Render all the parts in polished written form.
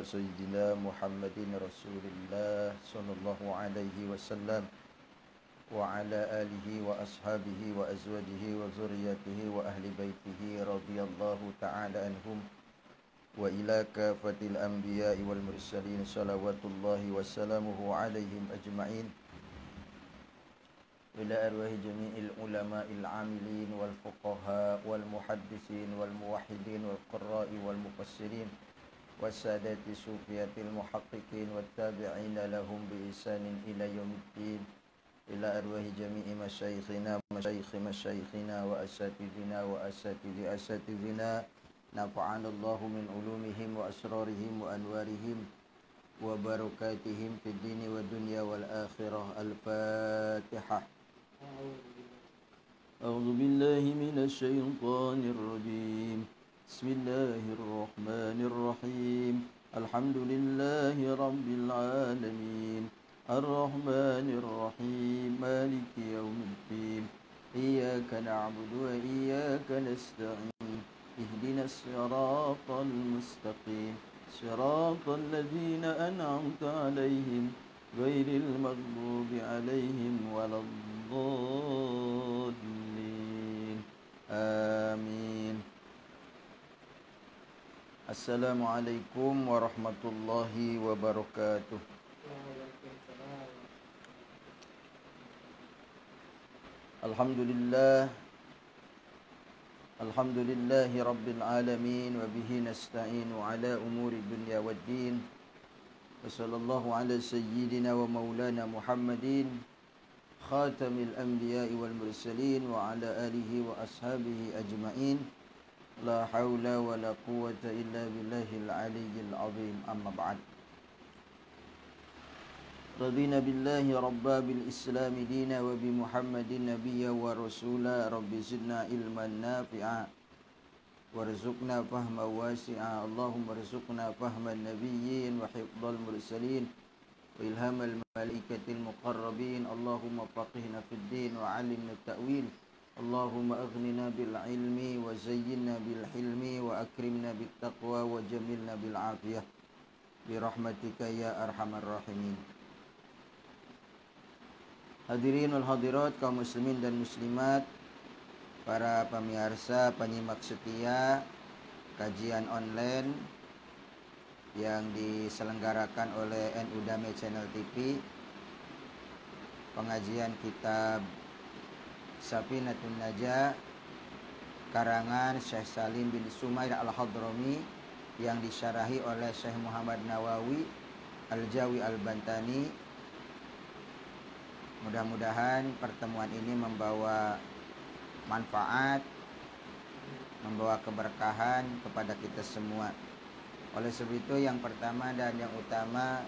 سيدنا محمد رسول الله صلى الله عليه وسلم وعلى آله وأصحابه وأزواجه وذريته وأهل بيته رضي الله تعالى عنهم وإلى كافة الأنبياء والمرسلين صلوات الله وسلامه عليهم أجمعين إلى أرواح جميع العلماء العاملين والفقهاء والمحدثين والموحدين والقراء والمفسرين والسادة الصوفية المحققين والتابعين لهم بإحسان إلى يوم الدين إلى أرواح جميع مشايخنا وأساتذنا أساتذنا نفعنا الله من علومهم وأسرارهم وأنوارهم وبركاتهم في الدين والدنيا والآخرة. الفاتحة. أعوذ بالله من الشيطان الرجيم. بسم الله الرحمن الرحيم. الحمد لله رب العالمين الرحمن الرحيم مالك يوم الدين إياك نعبد وإياك نستعين اهدنا الصراط المستقيم صراط الذين أنعمت عليهم غير المغضوب عليهم ولا الضالين آمين. السلام عليكم ورحمة الله وبركاته. Alhamdulillahi Rabbil Alamin wa bihi nasta'inu ala umuri dunya waddin wa sallallahu ala sayyidina wa maulana Muhammadin khatamil anbiya'i wal mursalin wa ala alihi wa ashabihi ajma'in la hawla wa la quwwata illa billahil aliyyil azim. Amma ba'd. Radina billahi rabba bil islami dina wa bi muhammadin nabiyya wa rasula rabbi zidna ilman nafi'a warzuqna fahma wasi'a. Allahumma rizukna fahman nabiyyin wa hifdhal mursalin wa ilhamal malaikatil muqarrabin. Allahumma faqihna fid din wa alimna ta'wil. Allahumma aghnina bil ilmi wa zayyinna bil hilmi wa akrimna bit taqwa wa jamilna bil afiyah bi rahmatika ya arhamar rahimin. Hadirin wal hadirat, kaum muslimin dan muslimat, para pemirsa penyimak setia kajian online yang diselenggarakan oleh NU Damai Channel TV, pengajian kitab Safinatun Najah karangan Syekh Salim bin Sumair Al-Hadrami yang disyarahi oleh Syekh Muhammad Nawawi Al-Jawi Al-Bantani. Mudah-mudahan pertemuan ini membawa manfaat, membawa keberkahan kepada kita semua. Oleh sebab itu, yang pertama dan yang utama,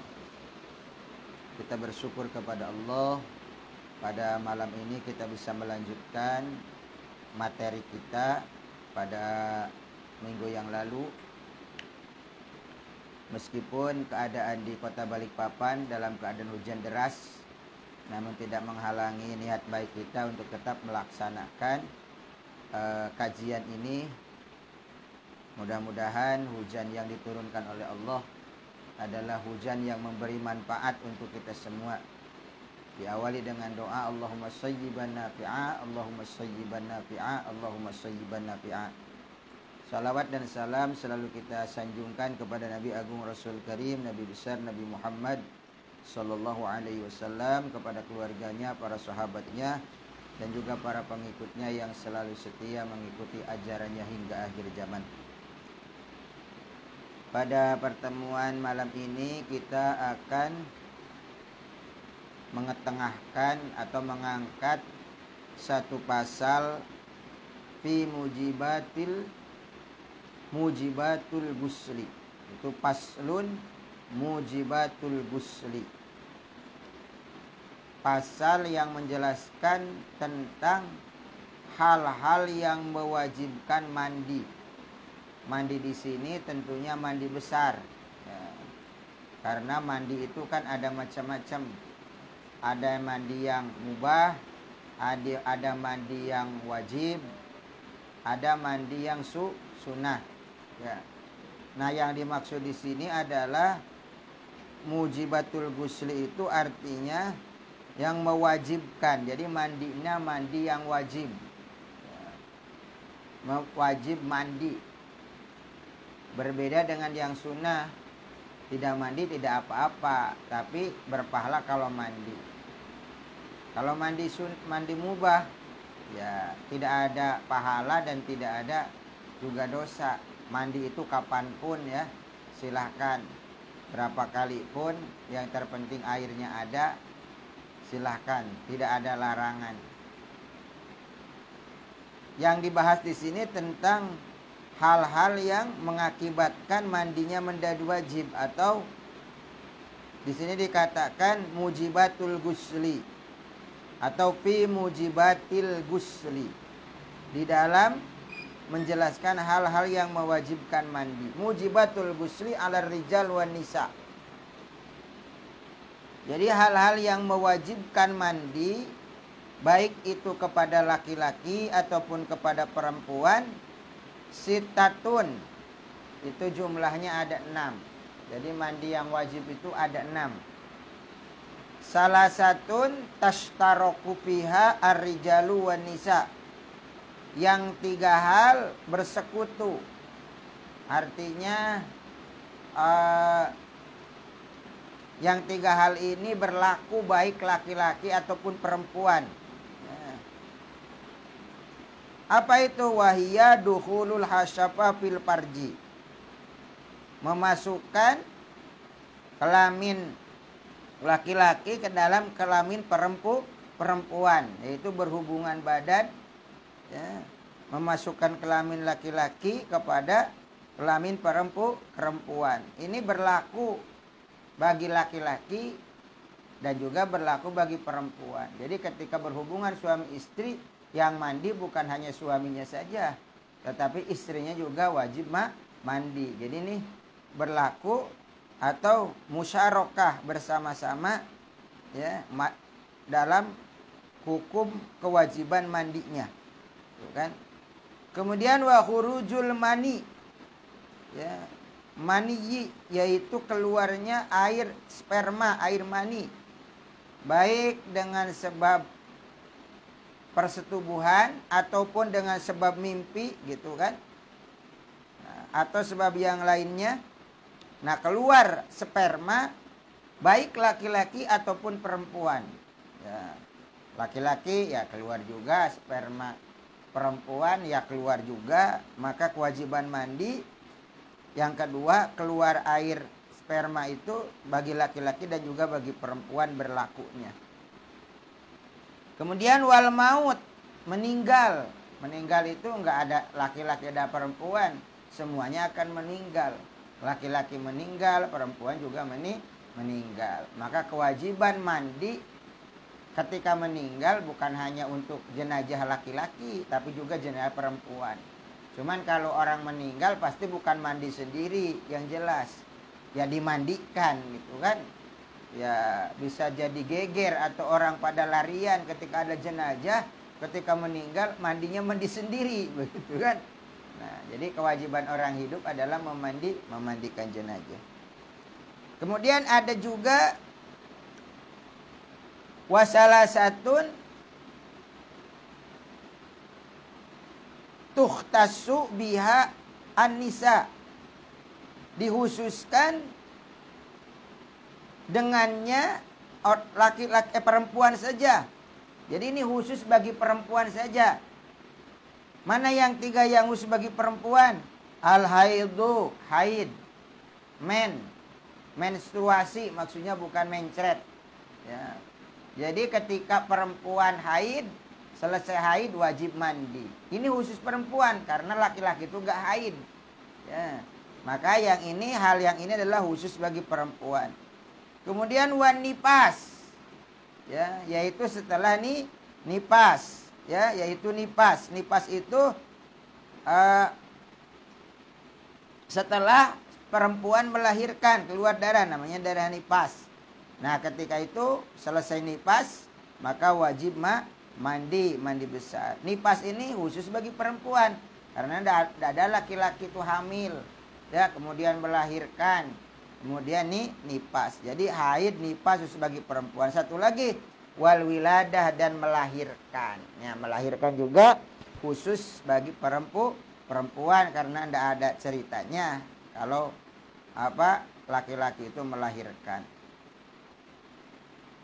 kita bersyukur kepada Allah. Pada malam ini kita bisa melanjutkan materi kita pada minggu yang lalu. Meskipun keadaan di Kota Balikpapan dalam keadaan hujan deras, namun tidak menghalangi niat baik kita untuk tetap melaksanakan kajian ini. Mudah-mudahan hujan yang diturunkan oleh Allah adalah hujan yang memberi manfaat untuk kita semua. Diawali dengan doa Allahumma sayyiban nafi'a, Allahumma sayyiban nafi'a, Allahumma sayyiban nafi'a. Salawat dan salam selalu kita sanjungkan kepada Nabi Agung Rasul Karim, Nabi besar Nabi Muhammad Sallallahu alaihi wasallam, kepada keluarganya, para sahabatnya, dan juga para pengikutnya yang selalu setia mengikuti ajarannya hingga akhir zaman. Pada pertemuan malam ini kita akan mengetengahkan atau mengangkat satu pasal fi mujibatul gusli. Itu paslun mujibatul gusli, pasal yang menjelaskan tentang hal-hal yang mewajibkan mandi. Mandi di sini tentunya mandi besar, ya. Karena mandi itu kan ada macam-macam. Ada mandi yang mubah, ada mandi yang wajib, ada mandi yang sunnah, ya. Nah, yang dimaksud di sini adalah mujibatul ghusli itu artinya yang mewajibkan. Jadi mandinya mandi yang wajib. Wajib mandi. Berbeda dengan yang sunnah. Tidak mandi tidak apa-apa, tapi berpahala kalau mandi. Kalau mandi mubah, ya tidak ada pahala dan tidak ada juga dosa. Mandi itu kapanpun ya, silahkan. Berapa kali pun, yang terpenting airnya ada, silahkan. Tidak ada larangan. Yang dibahas di sini tentang hal-hal yang mengakibatkan mandinya menjadi wajib, atau di sini dikatakan mujibatul ghusli atau fi mujibatil ghusli, di dalam menjelaskan hal-hal yang mewajibkan mandi. Mujibatul ghusli ala rijal wan nisa. Jadi hal-hal yang mewajibkan mandi, baik itu kepada laki-laki ataupun kepada perempuan, sitatun, itu jumlahnya ada 6. Jadi mandi yang wajib itu ada 6. Salah satun tashtaroku fiha ar-rijalu wan nisa. Yang 3 hal bersekutu. Artinya yang 3 hal ini berlaku baik laki-laki ataupun perempuan. Apa itu? Wahiyya dukhulul hasyafah fil farji. Memasukkan kelamin laki-laki ke dalam kelamin perempuan, yaitu berhubungan badan, ya, memasukkan kelamin laki-laki kepada kelamin perempuan. Ini berlaku bagi laki-laki dan juga berlaku bagi perempuan. Jadi ketika berhubungan suami istri, yang mandi bukan hanya suaminya saja, tetapi istrinya juga wajib mandi. Jadi ini berlaku atau musyarakah bersama-sama ya dalam hukum kewajiban mandinya. Kan? Kemudian wa khurujul mani. Ya, mani yaitu keluarnya air sperma, air mani. Baik dengan sebab persetubuhan ataupun dengan sebab mimpi gitu kan. Nah, atau sebab yang lainnya. Nah, keluar sperma baik laki-laki ataupun perempuan. Ya, laki-laki ya keluar juga sperma, perempuan ya keluar juga, maka kewajiban mandi. Yang kedua, keluar air sperma itu bagi laki-laki dan juga bagi perempuan berlakunya. Kemudian wal maut, meninggal. Meninggal itu enggak ada laki-laki ada perempuan, semuanya akan meninggal. Laki-laki meninggal, perempuan juga meninggal. Maka kewajiban mandi ketika meninggal bukan hanya untuk jenazah laki-laki, tapi juga jenazah perempuan. Cuman kalau orang meninggal pasti bukan mandi sendiri, yang jelas ya dimandikan gitu kan. Ya bisa jadi geger atau orang pada larian ketika ada jenazah, ketika meninggal mandinya mandi sendiri begitu kan. Nah, jadi kewajiban orang hidup adalah memandikan jenazah. Kemudian ada juga wasalasatun tukhtasu biha an-nisa, dikhususkan dengannya laki-laki perempuan saja. Jadi ini khusus bagi perempuan saja. Mana yang 3 yang khusus bagi perempuan? Al-haidu, haid. Menstruasi, maksudnya bukan mencret. Ya. Jadi ketika perempuan haid, selesai haid wajib mandi. Ini khusus perempuan karena laki-laki itu enggak haid. Ya. Maka hal yang ini adalah khusus bagi perempuan. Kemudian wan nipas. Ya, yaitu setelah nipas, ya, yaitu nipas. Nipas itu setelah perempuan melahirkan, keluar darah, namanya darah nipas. Nah, ketika itu selesai nipas, maka wajib mandi besar. Nipas ini khusus bagi perempuan karena tidak ada laki-laki itu hamil. ya, kemudian melahirkan, kemudian nifas. Jadi haid, nifas khusus bagi perempuan. Satu lagi, wal wiladah, dan melahirkan. Ya, melahirkan juga khusus bagi perempuan karena tidak ada ceritanya kalau laki-laki itu melahirkan.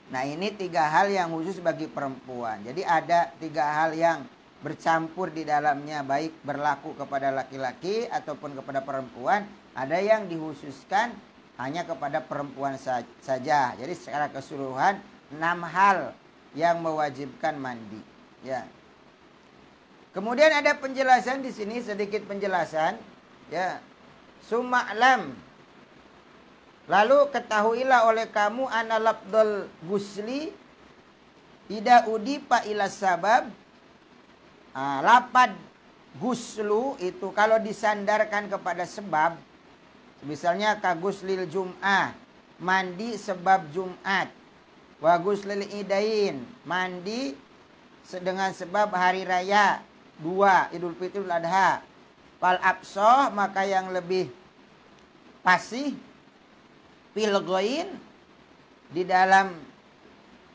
Nah, ini 3 hal yang khusus bagi perempuan. Jadi ada 3 hal yang bercampur di dalamnya, baik berlaku kepada laki-laki ataupun kepada perempuan. Ada yang dikhususkan hanya kepada perempuan saja. Jadi secara keseluruhan 6 hal yang mewajibkan mandi. Ya. Kemudian ada penjelasan di sini, sedikit penjelasan. Ya. Suma'lam. Lalu ketahuilah oleh kamu anna labdul gusli ida udipa ila sabab. Lapad guslu itu kalau disandarkan kepada sebab, misalnya kaguslil jum'ah, mandi sebab Jumat, wa guslil idain, mandi dengan sebab hari raya 2, Idul Fitri Idul Adha. Fal absoh, maka yang lebih fasih, fil ghain, di dalam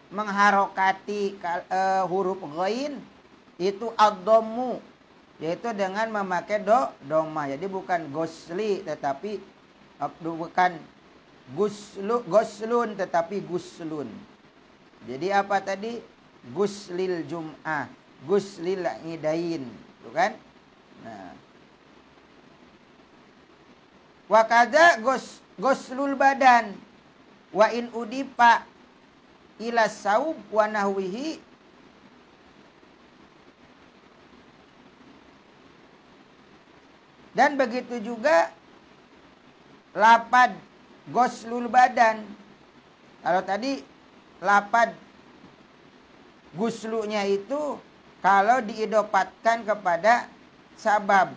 mengharokati huruf ghain itu ad-dhammu, yaitu dengan memakai dhamma. Jadi bukan gosli tetapi bukan goslun tetapi guslun. Jadi apa tadi? Guslil jum'ah, guslil idain, itu kan? Nah. Wa kadza goslul badan wa in udipa ila saub wa nahwihi. Dan begitu juga lapad goslul badan. Kalau tadi lapad guslunya itu kalau diidopatkan kepada sabab.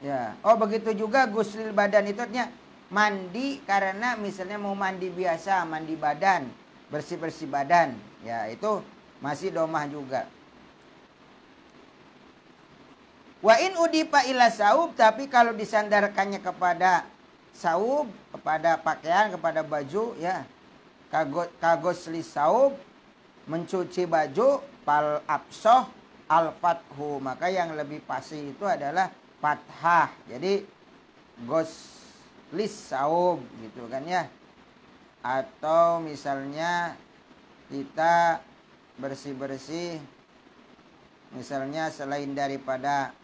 Ya. Oh, begitu juga guslul badan itu artinya mandi karena misalnya mau mandi biasa, mandi badan, bersih-bersih badan. Ya, itu masih domah juga. Wa in udipa ila saub, tapi kalau disandarkannya kepada saub, kepada pakaian, kepada baju, ya, kagosli saub, mencuci baju, pal absoh al fathu, maka yang lebih pasti itu adalah fathah. Jadi goslis saub gitu kan ya. Atau misalnya kita bersih-bersih, misalnya selain daripada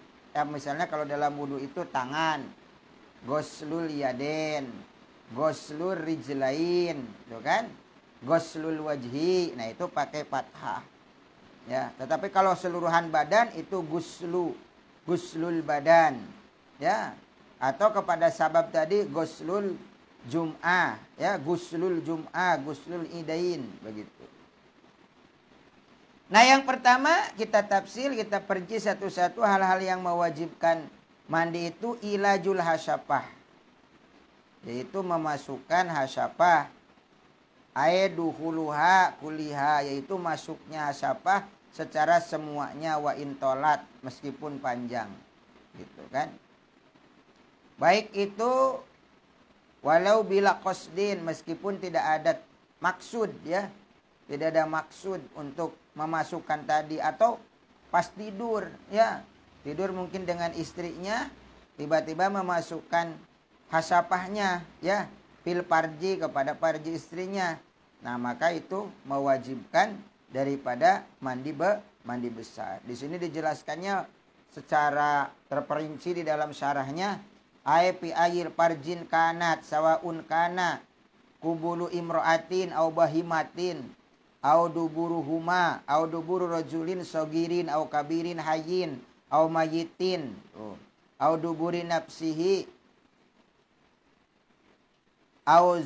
misalnya kalau dalam wudu itu tangan, goslul yaden, goslul rijlain, itu kan? Goslul wajhi, nah itu pakai fathah. Ya, tetapi kalau seluruhan badan itu guslul badan, ya. Atau kepada sabab tadi goslul jum'ah, ya, guslul jum'ah, guslul idain, begitu. Nah, yang pertama kita tafsir, kita perinci satu-satu hal-hal yang mewajibkan mandi itu ilajul hasyafah, yaitu memasukkan hasyafah, duhuluha kuliha, yaitu masuknya hasyafah secara semuanya, wa intolat, meskipun panjang, gitu kan. Baik itu walau bila qasdin, meskipun tidak ada maksud, ya, tidak ada maksud untuk memasukkan tadi, atau pas tidur, ya, tidur mungkin dengan istrinya, tiba-tiba memasukkan hasyafahnya, ya, fil parji, kepada parji istrinya. Nah, maka itu mewajibkan daripada mandi besar. Di sini dijelaskannya secara terperinci di dalam syarahnya, fi ayil parjin kanat sawaun kana kubulu imro'atin au bahimatin au duburuhuma au duburu rajulin sogirin au kabirin hayyin au mayitin au duburi nafsihi au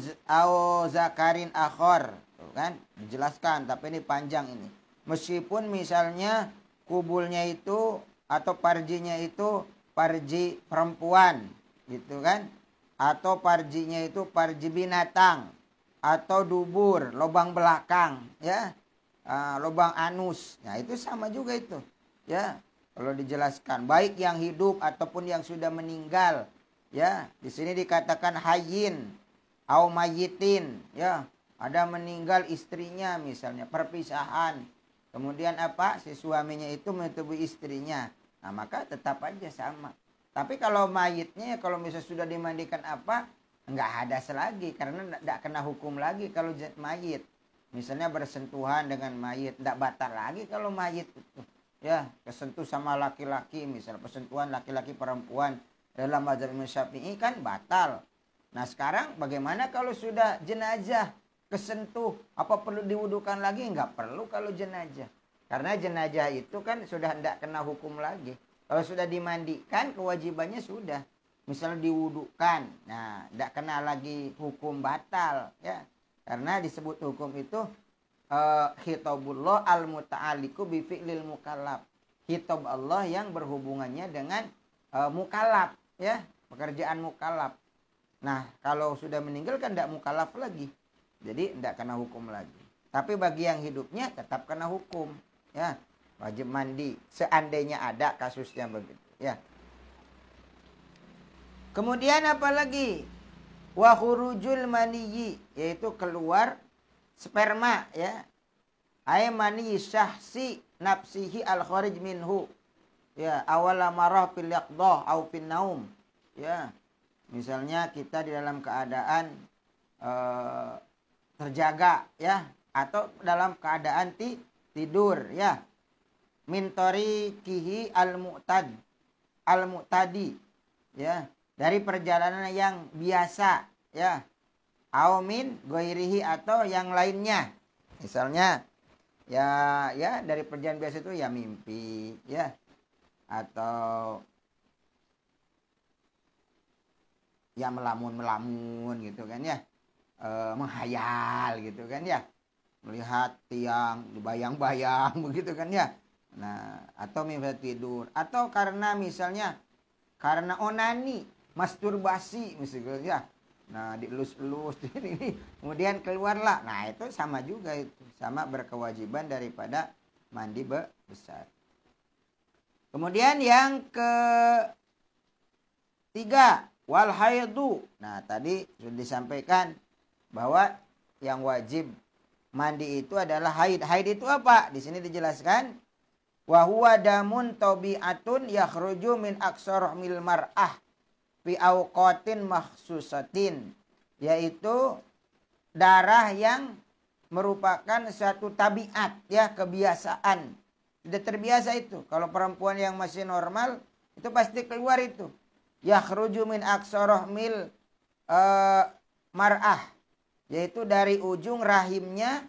zakarin akhor, kan dijelaskan, tapi ini panjang ini. Meskipun misalnya kubulnya itu atau parjinya itu parji perempuan, gitu kan, atau parjinya itu parji binatang, atau dubur, lubang belakang, ya, lubang anus. Nah, itu sama juga itu, ya. Kalau dijelaskan, baik yang hidup ataupun yang sudah meninggal, Ya, di sini dikatakan hayyin au mayitin, ya. Ada meninggal istrinya misalnya, perpisahan. Kemudian apa? Si suaminya itu menyetubui istrinya. Nah, maka tetap aja sama. Tapi kalau mayitnya, kalau misalnya sudah dimandikan apa, nggak hadas lagi karena tidak kena hukum lagi kalau mayit. Misalnya bersentuhan dengan mayit, tidak batal lagi kalau mayit itu. Ya, kesentuh sama laki-laki, misalnya persentuhan laki-laki perempuan dalam mazhab Imam Syafi'i kan batal. Nah, sekarang bagaimana kalau sudah jenazah kesentuh, apa perlu diwudukan lagi? Enggak perlu kalau jenazah. Karena jenazah itu kan sudah tidak kena hukum lagi. Kalau sudah dimandikan, kewajibannya sudah. Misalnya diwudukan, nah tidak kena lagi hukum batal, ya. Karena disebut hukum itu khitabullah al-muta'aliku bi fi'lil mukallaf. Khitab Allah yang berhubungannya dengan mukallaf, ya, pekerjaan mukallaf. Nah, kalau sudah meninggal kan tidak mukallaf lagi. Jadi tidak kena hukum lagi. Tapi bagi yang hidupnya tetap kena hukum, ya. Wajib mandi seandainya ada kasusnya begitu, ya. Kemudian apa lagi? Wa khurujul maniyyi, yaitu keluar sperma, ya. Ay mani syahsi nafsihi al kharij minhu. Ya, awala marah fil yaqdah au fil naum. Ya. Misalnya kita di dalam keadaan terjaga, ya, atau dalam keadaan tidur, ya. Min tariqihi al mu'tadi, ya, dari perjalanan yang biasa, ya. Au min ghairihi, atau yang lainnya. Misalnya ya dari perjalanan biasa itu ya mimpi, ya, atau ya melamun gitu kan, ya, menghayal gitu kan, ya, melihat tiang dibayang-bayang begitu kan, ya. Nah, atau mimpi tidur, atau karena misalnya karena onani, masturbasi misalnya, ya. Nah, dielus-elus ini, kemudian keluarlah. Nah, itu sama juga, itu sama berkewajiban daripada mandi besar. Kemudian yang ketiga, wal haidu. Nah, tadi sudah disampaikan bahwa yang wajib mandi itu adalah haid. Haid itu apa? Di sini dijelaskan, wa huwa damun tabi'atun yakhruju min aqsarihil mar'ah fi awqatin makhsusatin, yaitu darah yang merupakan satu tabiat, ya, kebiasaan. Sudah terbiasa itu. Kalau perempuan yang masih normal itu pasti keluar itu. Yakhruju min aqsarihil mar'ah, yaitu dari ujung rahimnya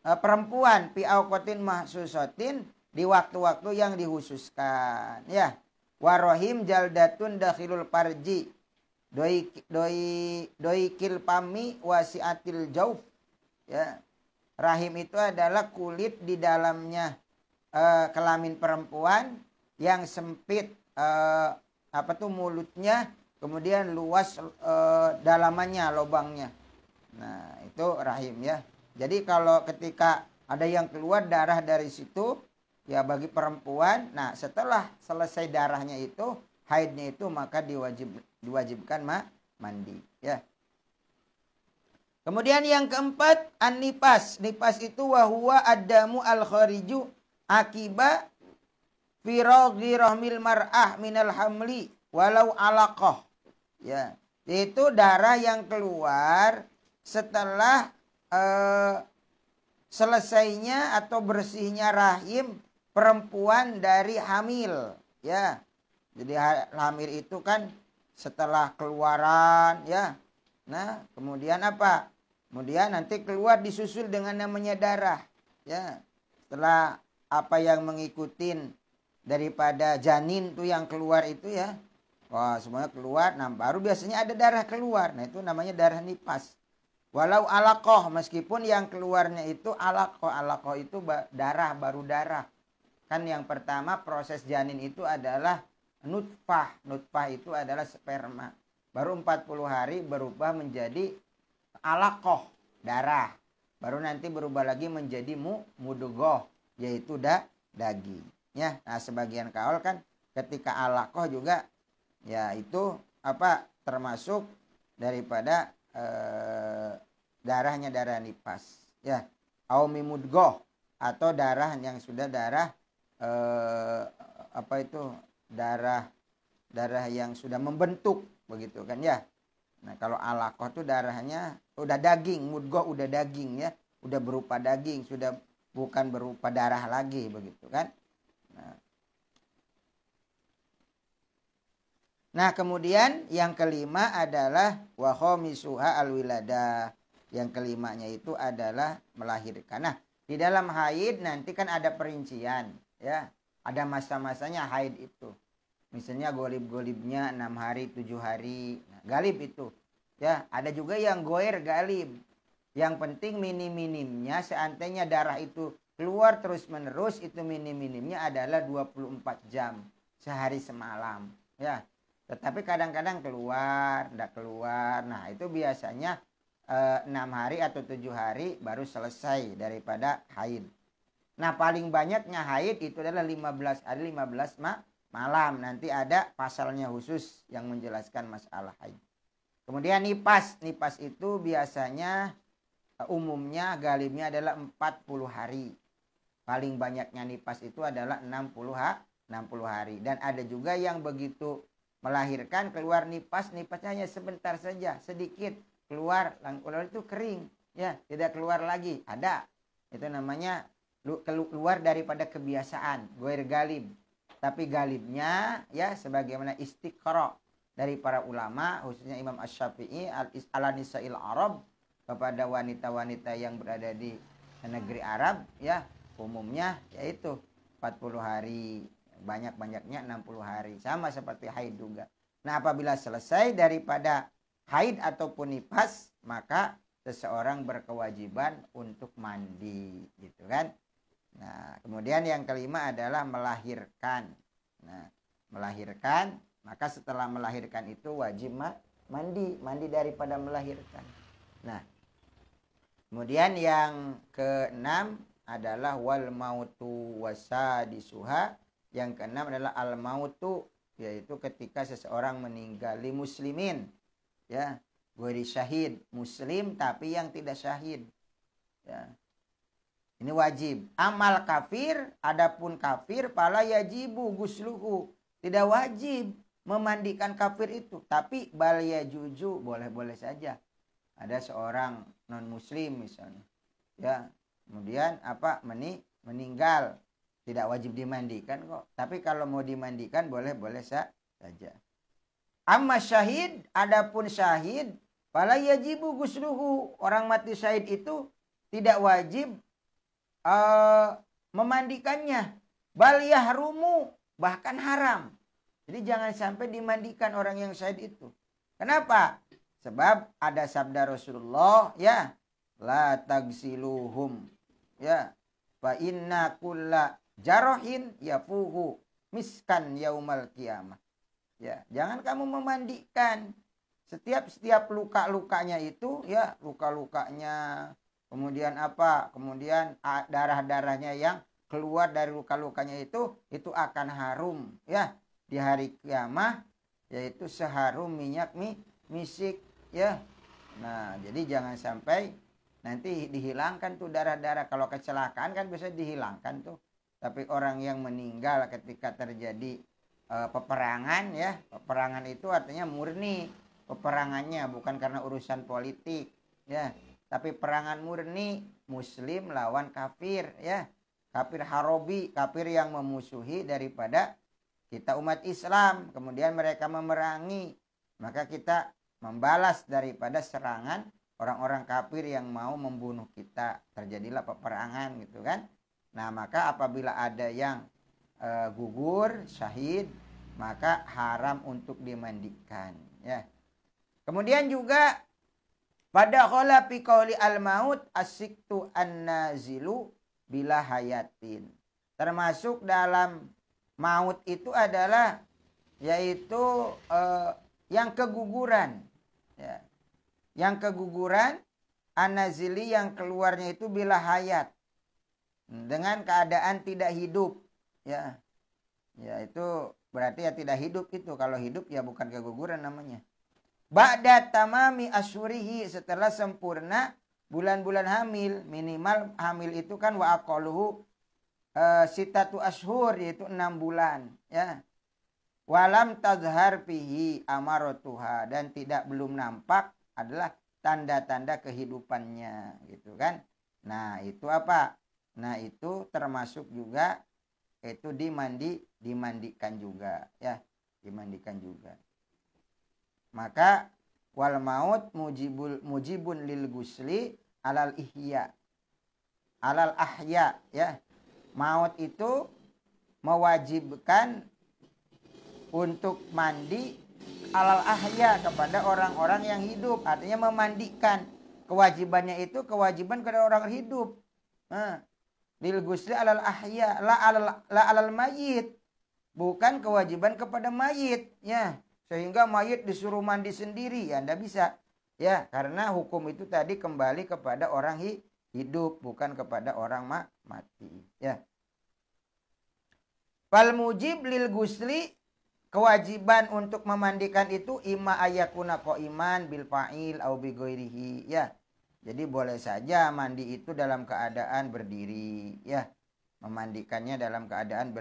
perempuan, fi awqatin makhsusatin, di waktu-waktu yang dikhususkan, ya. Warohim jaldatun dakhilul parji doi kilpami wasiatil jauf, ya. Rahim itu adalah kulit di dalamnya kelamin perempuan yang sempit, mulutnya, kemudian luas dalamannya, lubangnya. Nah, itu rahim, ya. Jadi kalau ketika ada yang keluar darah dari situ, ya, bagi perempuan, nah setelah selesai darahnya itu, haidnya itu, maka diwajibkan mandi, ya. Kemudian yang keempat, an-nifas. Nifas itu wahuwa adamu al-khariju akiba firaghi rahmil mar'ah minal hamli walau alaqah, ya. Yaitu darah yang keluar setelah selesainya atau bersihnya rahim perempuan dari hamil, ya. Jadi hamil itu kan setelah keluaran, ya. Nah, kemudian apa? Kemudian nanti keluar disusul dengan namanya darah, ya. Setelah apa yang mengikutin daripada janin tuh yang keluar itu, ya. Wah, semuanya keluar. Nah, baru biasanya ada darah keluar. Nah, itu namanya darah nifas. Walau alaqah, meskipun yang keluarnya itu alaqah. Alaqah itu darah, baru darah. Kan yang pertama proses janin itu adalah nutfah. Nutfah itu adalah sperma. Baru 40 hari berubah menjadi alaqah, darah. Baru nanti berubah lagi menjadi mudghah, yaitu daging. Ya, nah sebagian kaul kan ketika alaqah juga, ya, itu termasuk daripada darahnya darah nifas, ya. Aumi mudghah, atau darah yang sudah darah darah yang sudah membentuk, begitu kan ya. Nah, kalau alaqah itu darahnya udah daging, mudghah udah daging, ya, udah berupa daging, sudah bukan berupa darah lagi, begitu kan. Nah, kemudian yang kelima adalah wa khamisuha al-wiladah. Yang kelimanya itu adalah melahirkan. Nah, di dalam haid nanti kan ada perincian, ya. Ada masa-masanya haid itu. Misalnya golib-golibnya 6 hari, 7 hari. Nah, galib itu. Ya, ada juga yang goer galib. Yang penting minim-minimnya seandainya darah itu keluar terus-menerus, itu minim-minimnya adalah 24 jam. Sehari semalam, ya. Tetapi kadang-kadang keluar, tidak keluar. Nah, itu biasanya 6 hari atau 7 hari baru selesai daripada haid. Nah, paling banyaknya haid itu adalah 15 hari, 15 malam. Nanti ada pasalnya khusus yang menjelaskan masalah haid. Kemudian nifas. Nifas itu biasanya umumnya galibnya adalah 40 hari. Paling banyaknya nifas itu adalah 60 hari. Dan ada juga yang begitu melahirkan keluar nifasnya hanya sebentar saja, sedikit keluar, lalu itu kering, ya, tidak keluar lagi. Ada, itu namanya keluar daripada kebiasaan, goir galib. Tapi galibnya, ya, sebagaimana istiqra dari para ulama, khususnya Imam Asy-Syafi'i ala nisa'il Arab, kepada wanita-wanita yang berada di negeri Arab, ya, umumnya yaitu 40 hari. Banyak-banyaknya 60 hari. Sama seperti haid juga. Nah, apabila selesai daripada haid ataupun nifas, maka seseorang berkewajiban untuk mandi, gitu kan. Nah, kemudian yang kelima adalah melahirkan. Nah, melahirkan, maka setelah melahirkan itu wajib mandi daripada melahirkan. Nah, kemudian yang keenam adalah wal mautu wasadisuha. Yang keenam adalah al-mautu, yaitu ketika seseorang meninggal li muslimin, ya, ghairi syahid, muslim tapi yang tidak syahid, ya. Ini wajib. Amal kafir, adapun kafir fala yajibu gusluhu, tidak wajib memandikan kafir itu, tapi bal yajuju, boleh-boleh saja. Ada seorang non muslim misalnya, ya, kemudian meninggal, tidak wajib dimandikan kok. Tapi kalau mau dimandikan boleh-boleh saja. Amma syahid, adapun syahid, fala yajibu gusluhu. Orang mati syahid itu tidak wajib memandikannya. Bal yahrumu, bahkan haram. Jadi jangan sampai dimandikan orang yang syahid itu. Kenapa? Sebab ada sabda Rasulullah, ya, la tagsiluhum, ya, fa inna kulla jarohin yafuhu miskan yaumal qiyamah. Ya, jangan kamu memandikan setiap luka-lukanya itu, ya, luka-lukanya, kemudian kemudian darah-darahnya yang keluar dari luka-lukanya itu akan harum, ya, di hari kiamat, yaitu seharum minyak misik, ya. Nah, jadi jangan sampai nanti dihilangkan tuh darah-darah. Kalau kecelakaan kan bisa dihilangkan tuh. Tapi orang yang meninggal ketika terjadi peperangan, ya, peperangan itu artinya murni peperangannya, bukan karena urusan politik, ya, tapi perangan murni muslim lawan kafir, ya, kafir harobi, kafir yang memusuhi daripada kita umat Islam, kemudian mereka memerangi, maka kita membalas daripada serangan orang-orang kafir yang mau membunuh kita. Terjadilah peperangan, gitu kan. Nah, maka apabila ada yang gugur, syahid, maka haram untuk dimandikan, ya. Kemudian juga pada khola fi qauli al-maut asiktu an-nazilu bila hayatin. Termasuk dalam maut itu adalah yaitu yang keguguran, ya. Yang keguguran an-nazili, yang keluarnya itu bila hayat, dengan keadaan tidak hidup, ya. Ya itu berarti ya tidak hidup itu. Kalau hidup ya bukan keguguran namanya. Ba'da tamami asyurihi, setelah sempurna bulan-bulan hamil. Minimal hamil itu kan wa aqalluhu sitatu ashur, yaitu 6 bulan. Ya. Walam tazhar fihi amaratuha, dan tidak belum nampak adalah tanda-tanda kehidupannya, gitu kan. Nah itu apa? Nah itu termasuk juga itu dimandikan juga, ya, dimandikan juga. Maka wal maut mujibun lil gusli alal ahya, ya. Maut itu mewajibkan untuk mandi alal ahya, kepada orang-orang yang hidup. Artinya memandikan. Kewajibannya itu kewajiban kepada orang hidup. Lil gusli alal ahya, la alal mayit. Bukan kewajiban kepada mayit, ya. Sehingga mayit disuruh mandi sendiri, ya enggak bisa. Ya, karena hukum itu tadi kembali kepada orang hidup, bukan kepada orang mati, ya. Fal mujib lil gusli, kewajiban untuk memandikan itu imma ayakuna qaiman bil fa'il au bi ghairihi, ya. Jadi boleh saja mandi itu dalam keadaan berdiri, ya. Memandikannya dalam keadaan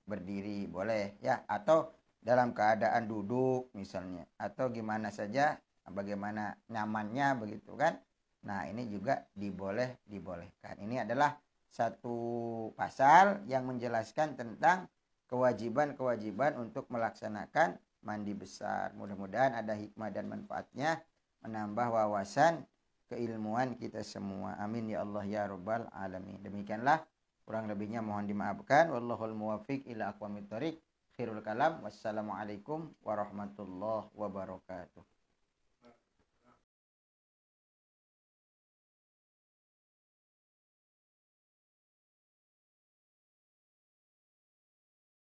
berdiri boleh, ya, atau dalam keadaan duduk misalnya, atau gimana saja, bagaimana nyamannya, begitu kan. Nah ini juga dibolehkan. Ini adalah satu pasal yang menjelaskan tentang kewajiban-kewajiban untuk melaksanakan mandi besar. Mudah-mudahan ada hikmah dan manfaatnya, menambah wawasan keilmuan kita semua. Amin ya Allah ya rabbal alamin. Demikianlah, kurang lebihnya mohon dimaafkan. Wallahul muwaffiq ila aqwamit thoriq. Khairul kalam. Wassalamualaikum warahmatullahi wabarakatuh.